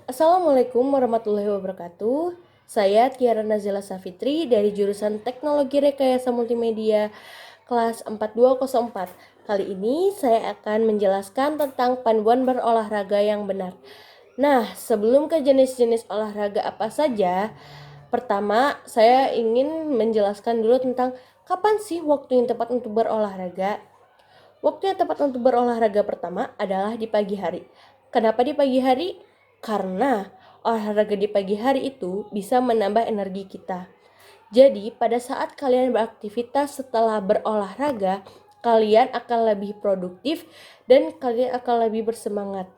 Assalamualaikum warahmatullahi wabarakatuh. Saya Tiara Nazila Safitri dari jurusan Teknologi Rekayasa Multimedia kelas 4204. Kali ini saya akan menjelaskan tentang panduan berolahraga yang benar. Nah, sebelum ke jenis-jenis olahraga apa saja, pertama saya ingin menjelaskan dulu tentang kapan sih waktu yang tepat untuk berolahraga. Waktu yang tepat untuk berolahraga pertama adalah di pagi hari. Kenapa di pagi hari? Karena olahraga di pagi hari itu bisa menambah energi kita. Jadi, pada saat kalian beraktivitas setelah berolahraga, kalian akan lebih produktif dan kalian akan lebih bersemangat.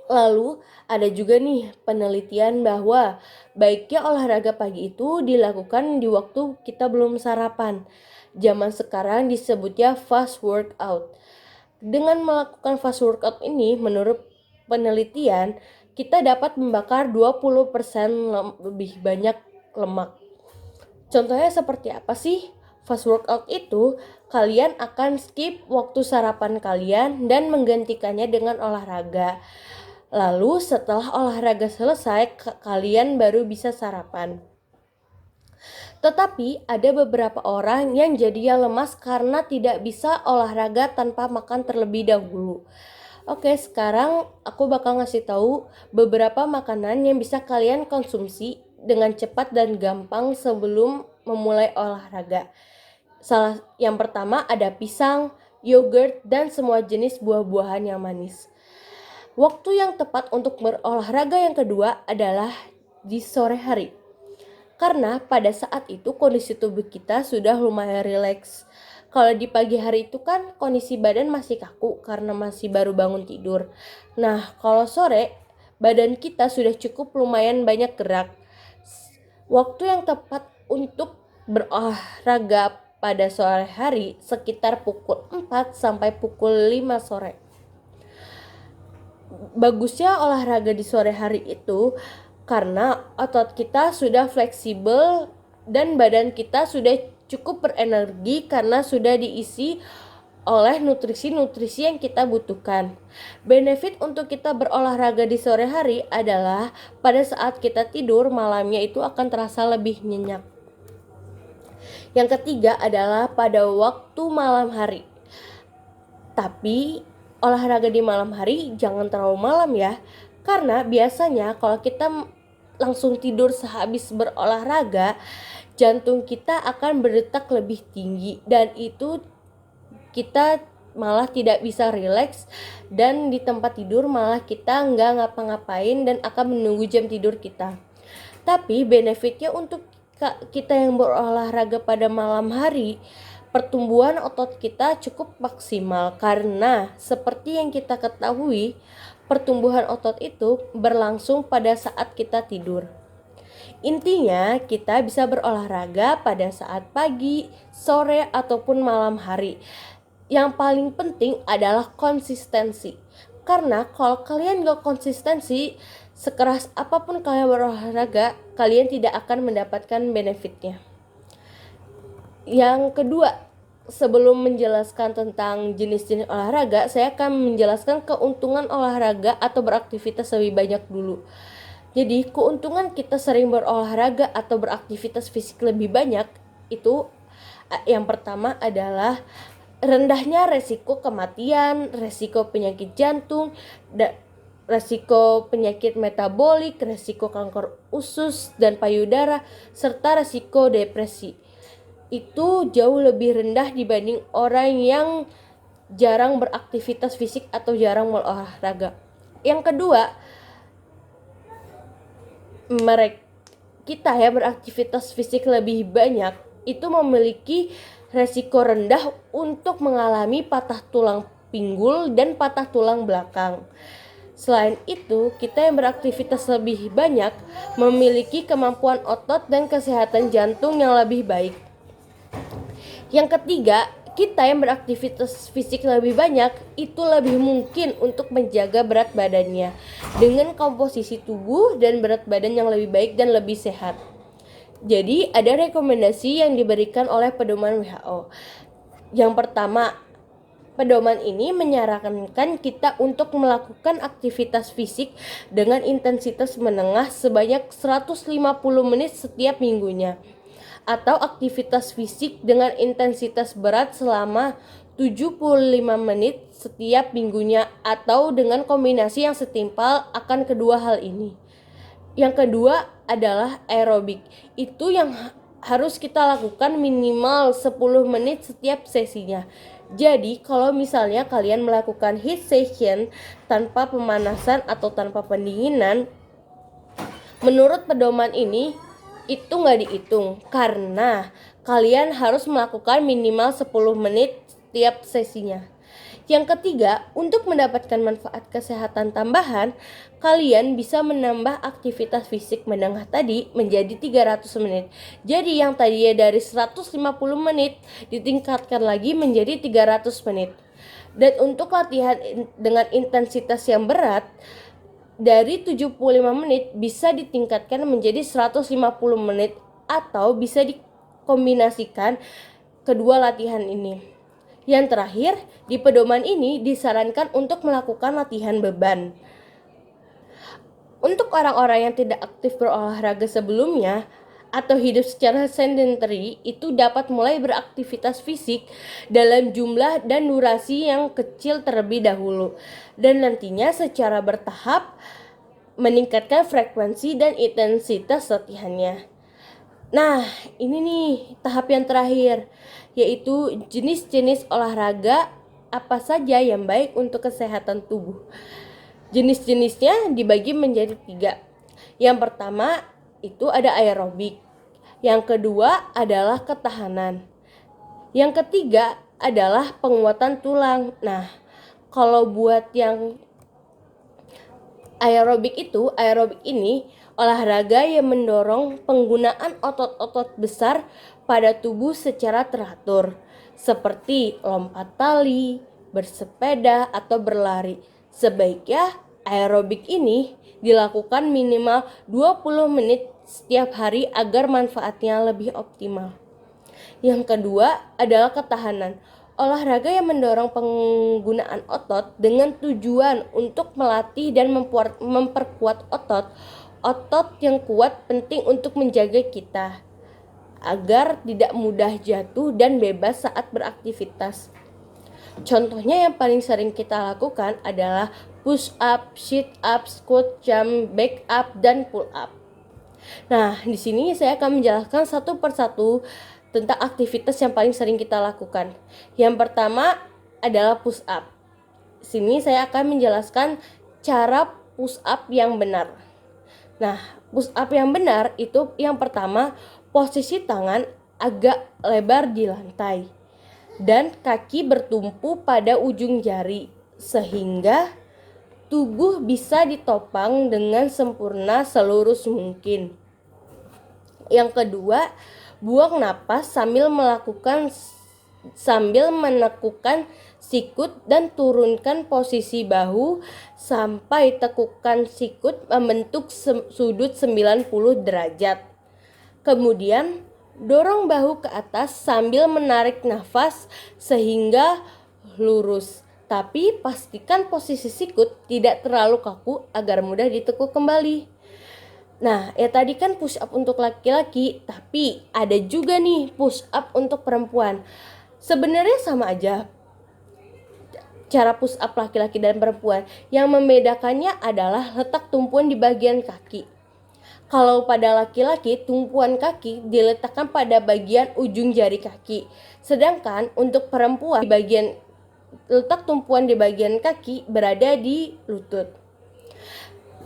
Lalu, ada juga nih penelitian bahwa baiknya olahraga pagi itu dilakukan di waktu kita belum sarapan. Zaman sekarang disebutnya fast workout. Dengan melakukan fast workout ini, menurut penelitian, kita dapat membakar 20% lebih banyak lemak. Contohnya seperti apa sih? Fast workout itu, kalian akan skip waktu sarapan kalian dan menggantikannya dengan olahraga. Lalu setelah olahraga selesai, kalian baru bisa sarapan. Tetapi ada beberapa orang yang jadinya lemas karena tidak bisa olahraga tanpa makan terlebih dahulu. Oke, sekarang aku bakal ngasih tahu beberapa makanan yang bisa kalian konsumsi dengan cepat dan gampang sebelum memulai olahraga. Yang pertama ada pisang, yogurt, dan semua jenis buah-buahan yang manis. Waktu yang tepat untuk berolahraga yang kedua adalah di sore hari. Karena pada saat itu kondisi tubuh kita sudah lumayan rileks. Kalau di pagi hari itu kan kondisi badan masih kaku karena masih baru bangun tidur. Nah, kalau sore badan kita sudah cukup lumayan banyak gerak. Waktu yang tepat untuk berolahraga pada sore hari sekitar pukul 4 sampai pukul 5 sore. Bagusnya olahraga di sore hari itu karena otot kita sudah fleksibel dan badan kita sudah cukup berenergi karena sudah diisi oleh nutrisi-nutrisi yang kita butuhkan. Benefit untuk kita berolahraga di sore hari adalah pada saat kita tidur malamnya itu akan terasa lebih nyenyak. Yang ketiga adalah pada waktu malam hari. Tapi olahraga di malam hari jangan terlalu malam ya. Karena biasanya kalau kita langsung tidur sehabis berolahraga, jantung kita akan berdetak lebih tinggi dan itu kita malah tidak bisa rileks dan di tempat tidur malah kita nggak ngapa-ngapain dan akan menunggu jam tidur kita. Tapi benefitnya untuk kita yang berolahraga pada malam hari, pertumbuhan otot kita cukup maksimal karena seperti yang kita ketahui, pertumbuhan otot itu berlangsung pada saat kita tidur. Intinya, kita bisa berolahraga pada saat pagi, sore, ataupun malam hari. Yang paling penting adalah konsistensi. Karena kalau kalian gak konsistensi, sekeras apapun kalian berolahraga, kalian tidak akan mendapatkan benefitnya. Yang kedua, sebelum menjelaskan tentang jenis-jenis olahraga, saya akan menjelaskan keuntungan olahraga atau beraktivitas lebih banyak dulu. Jadi keuntungan kita sering berolahraga atau beraktivitas fisik lebih banyak itu yang pertama adalah rendahnya resiko kematian, resiko penyakit jantung, resiko penyakit metabolik, resiko kanker usus dan payudara, serta resiko depresi. Itu jauh lebih rendah dibanding orang yang jarang beraktivitas fisik atau jarang berolahraga. Yang kedua, kita ya beraktivitas fisik lebih banyak itu memiliki resiko rendah untuk mengalami patah tulang pinggul dan patah tulang belakang. Selain itu, kita yang beraktivitas lebih banyak memiliki kemampuan otot dan kesehatan jantung yang lebih baik. Yang ketiga, kita yang beraktivitas fisik lebih banyak itu lebih mungkin untuk menjaga berat badannya dengan komposisi tubuh dan berat badan yang lebih baik dan lebih sehat. Jadi ada rekomendasi yang diberikan oleh pedoman WHO. Yang pertama, Pedoman ini menyarankan kita untuk melakukan aktivitas fisik dengan intensitas menengah sebanyak 150 menit setiap minggunya, atau aktivitas fisik dengan intensitas berat selama 75 menit setiap minggunya, atau dengan kombinasi yang setimpal akan kedua hal ini. Yang kedua adalah aerobik. Itu yang harus kita lakukan minimal 10 menit setiap sesinya. Jadi kalau misalnya kalian melakukan HIIT session tanpa pemanasan atau tanpa pendinginan, menurut pedoman ini itu nggak dihitung karena kalian harus melakukan minimal 10 menit setiap sesinya. Yang ketiga, untuk mendapatkan manfaat kesehatan tambahan, kalian bisa menambah aktivitas fisik menengah tadi menjadi 300 menit. Jadi yang tadinya dari 150 menit ditingkatkan lagi menjadi 300 menit. Dan untuk latihan dengan intensitas yang berat, dari 75 menit bisa ditingkatkan menjadi 150 menit atau bisa dikombinasikan kedua latihan ini. Yang terakhir, di pedoman ini disarankan untuk melakukan latihan beban. Untuk orang-orang yang tidak aktif berolahraga sebelumnya atau hidup secara sedentary, itu dapat mulai beraktivitas fisik dalam jumlah dan durasi yang kecil terlebih dahulu, dan nantinya secara bertahap meningkatkan frekuensi dan intensitas latihannya. Nah, ini nih tahap yang terakhir, yaitu jenis-jenis olahraga apa saja yang baik untuk kesehatan tubuh. Jenis-jenisnya dibagi menjadi 3. Yang pertama itu ada aerobik. Yang kedua adalah ketahanan. Yang ketiga adalah penguatan tulang. Nah, kalau buat yang aerobik ini olahraga yang mendorong penggunaan otot-otot besar pada tubuh secara teratur, seperti lompat tali, bersepeda, atau berlari. Sebaiknya aerobik ini dilakukan minimal 20 menit setiap hari agar manfaatnya lebih optimal. Yang kedua adalah ketahanan. Olahraga yang mendorong penggunaan otot dengan tujuan untuk melatih dan memperkuat otot. Otot yang kuat penting untuk menjaga kita agar tidak mudah jatuh dan bebas saat beraktivitas. Contohnya yang paling sering kita lakukan adalah push up, sit up, squat, jump, back up, dan pull up. Nah, di sini saya akan menjelaskan satu persatu tentang aktivitas yang paling sering kita lakukan. Yang pertama adalah push up. Sini saya akan menjelaskan cara push up yang benar. Nah, push up yang benar itu yang pertama, posisi tangan agak lebar di lantai dan kaki bertumpu pada ujung jari sehingga tubuh bisa ditopang dengan sempurna selurus mungkin. Yang kedua, buang napas sambil menekukan sikut dan turunkan posisi bahu sampai tekukan sikut membentuk sudut 90 derajat. Kemudian, dorong bahu ke atas sambil menarik nafas sehingga lurus. Tapi pastikan posisi sikut tidak terlalu kaku agar mudah ditekuk kembali. Nah, ya tadi kan push up untuk laki-laki, tapi ada juga nih push up untuk perempuan. Sebenarnya sama aja cara push up laki-laki dan perempuan. Yang membedakannya adalah letak tumpuan di bagian kaki. Kalau pada laki-laki, tumpuan kaki diletakkan pada bagian ujung jari kaki. Sedangkan untuk perempuan, letak tumpuan di bagian kaki berada di lutut.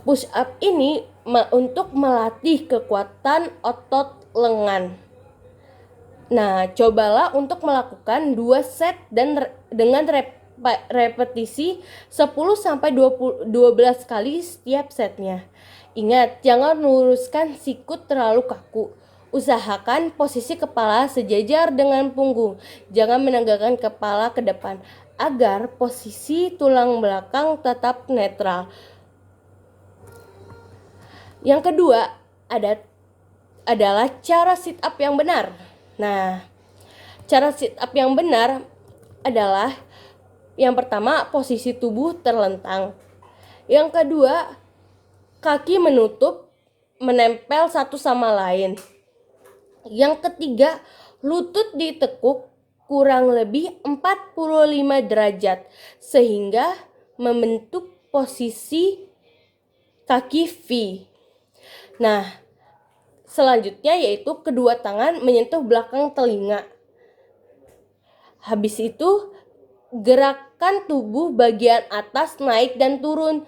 Push up ini untuk melatih kekuatan otot lengan. Nah, cobalah untuk melakukan 2 set dan dengan repetisi 10-12 kali setiap setnya. Ingat, jangan luruskan sikut terlalu kaku. Usahakan posisi kepala sejajar dengan punggung. Jangan menegakkan kepala ke depan agar posisi tulang belakang tetap netral. Yang kedua adalah cara sit up yang benar. Nah, cara sit up yang benar adalah Yang pertama, posisi tubuh terlentang. Yang kedua, kaki menutup, menempel satu sama lain. Yang ketiga, lutut ditekuk kurang lebih 45 derajat sehingga membentuk posisi kaki V. Nah, selanjutnya yaitu kedua tangan menyentuh belakang telinga. Habis itu, gerakan tubuh bagian atas naik dan turun.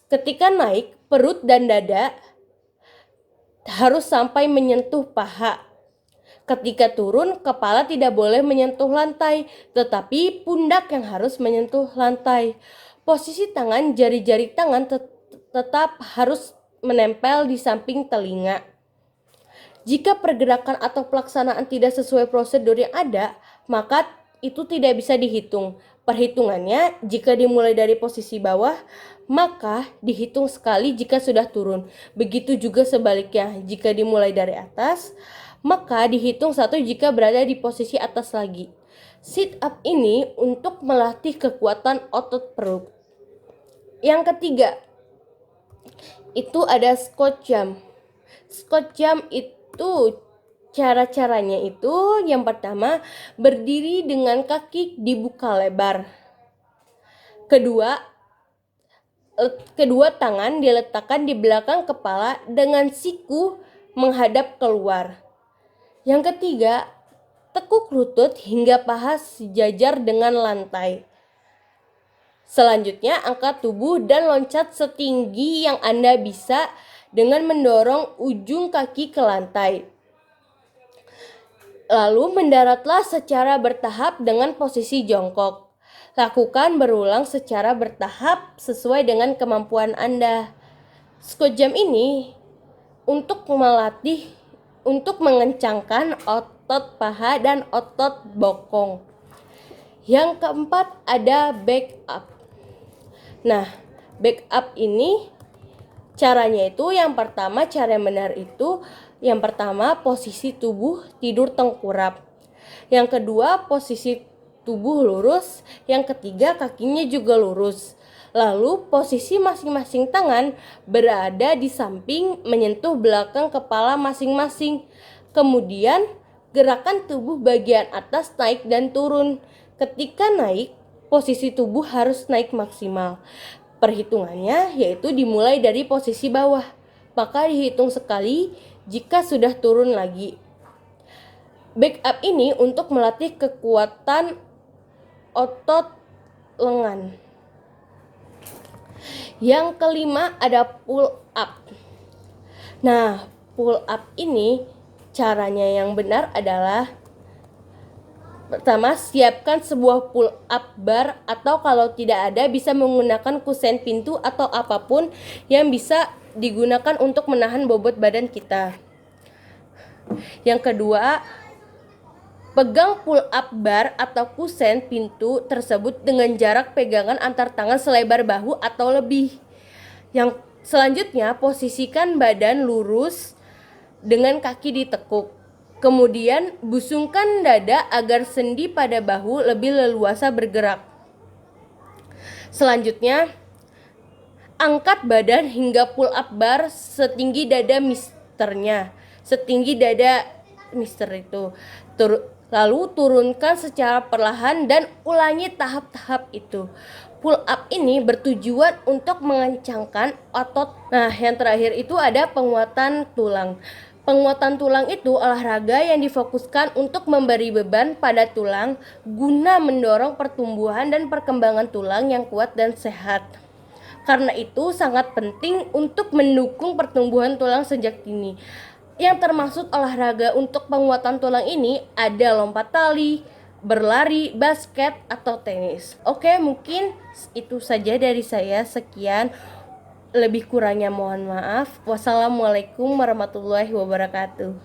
Ketika naik, perut dan dada harus sampai menyentuh paha. Ketika turun, kepala tidak boleh menyentuh lantai, tetapi pundak yang harus menyentuh lantai. Posisi tangan, jari-jari tangan tetap harus menempel di samping telinga. Jika pergerakan atau pelaksanaan tidak sesuai prosedur yang ada, maka itu tidak bisa dihitung. Perhitungannya, jika dimulai dari posisi bawah, maka dihitung sekali jika sudah turun. Begitu juga sebaliknya, jika dimulai dari atas, maka dihitung satu jika berada di posisi atas lagi. Sit up ini untuk melatih kekuatan otot perut. Yang ketiga, itu ada squat jump. Squat jump itu cara-caranya itu yang pertama, berdiri dengan kaki dibuka lebar. Kedua tangan diletakkan di belakang kepala dengan siku menghadap keluar. Yang ketiga, tekuk lutut hingga paha sejajar dengan lantai. Selanjutnya, angkat tubuh dan loncat setinggi yang Anda bisa dengan mendorong ujung kaki ke lantai. Lalu mendaratlah secara bertahap dengan posisi jongkok. Lakukan berulang secara bertahap sesuai dengan kemampuan Anda. Squat jump ini untuk mengencangkan otot paha dan otot bokong. Yang keempat ada back up. Nah, back up ini caranya itu yang pertama, cara yang benar itu yang pertama posisi tubuh tidur tengkurap. Yang kedua posisi tubuh lurus. Yang ketiga kakinya juga lurus. Lalu posisi masing-masing tangan berada di samping menyentuh belakang kepala masing-masing. Kemudian gerakan tubuh bagian atas naik dan turun. Ketika naik, posisi tubuh harus naik maksimal. Perhitungannya yaitu dimulai dari posisi bawah, maka dihitung sekali jika sudah turun lagi. Back up ini untuk melatih kekuatan otot lengan. Yang kelima ada pull up. Nah, pull up ini caranya yang benar adalah pertama, siapkan sebuah pull up bar atau kalau tidak ada bisa menggunakan kusen pintu atau apapun yang bisa digunakan untuk menahan bobot badan kita. Yang kedua, pegang pull up bar atau kusen pintu tersebut dengan jarak pegangan antar tangan selebar bahu atau lebih. Yang selanjutnya, posisikan badan lurus dengan kaki ditekuk. Kemudian busungkan dada agar sendi pada bahu lebih leluasa bergerak. Selanjutnya, angkat badan hingga pull up bar setinggi dada misternya. Setinggi dada mister itu. Lalu turunkan secara perlahan dan ulangi tahap-tahap itu. Pull up ini bertujuan untuk mengencangkan otot. Nah, yang terakhir itu ada penguatan tulang. Penguatan tulang itu olahraga yang difokuskan untuk memberi beban pada tulang guna mendorong pertumbuhan dan perkembangan tulang yang kuat dan sehat. Karena itu sangat penting untuk mendukung pertumbuhan tulang sejak dini. Yang termasuk olahraga untuk penguatan tulang ini ada lompat tali, berlari, basket, atau tenis. Oke, mungkin itu saja dari saya. Sekian. Lebih kurangnya mohon maaf. Wassalamualaikum warahmatullahi wabarakatuh.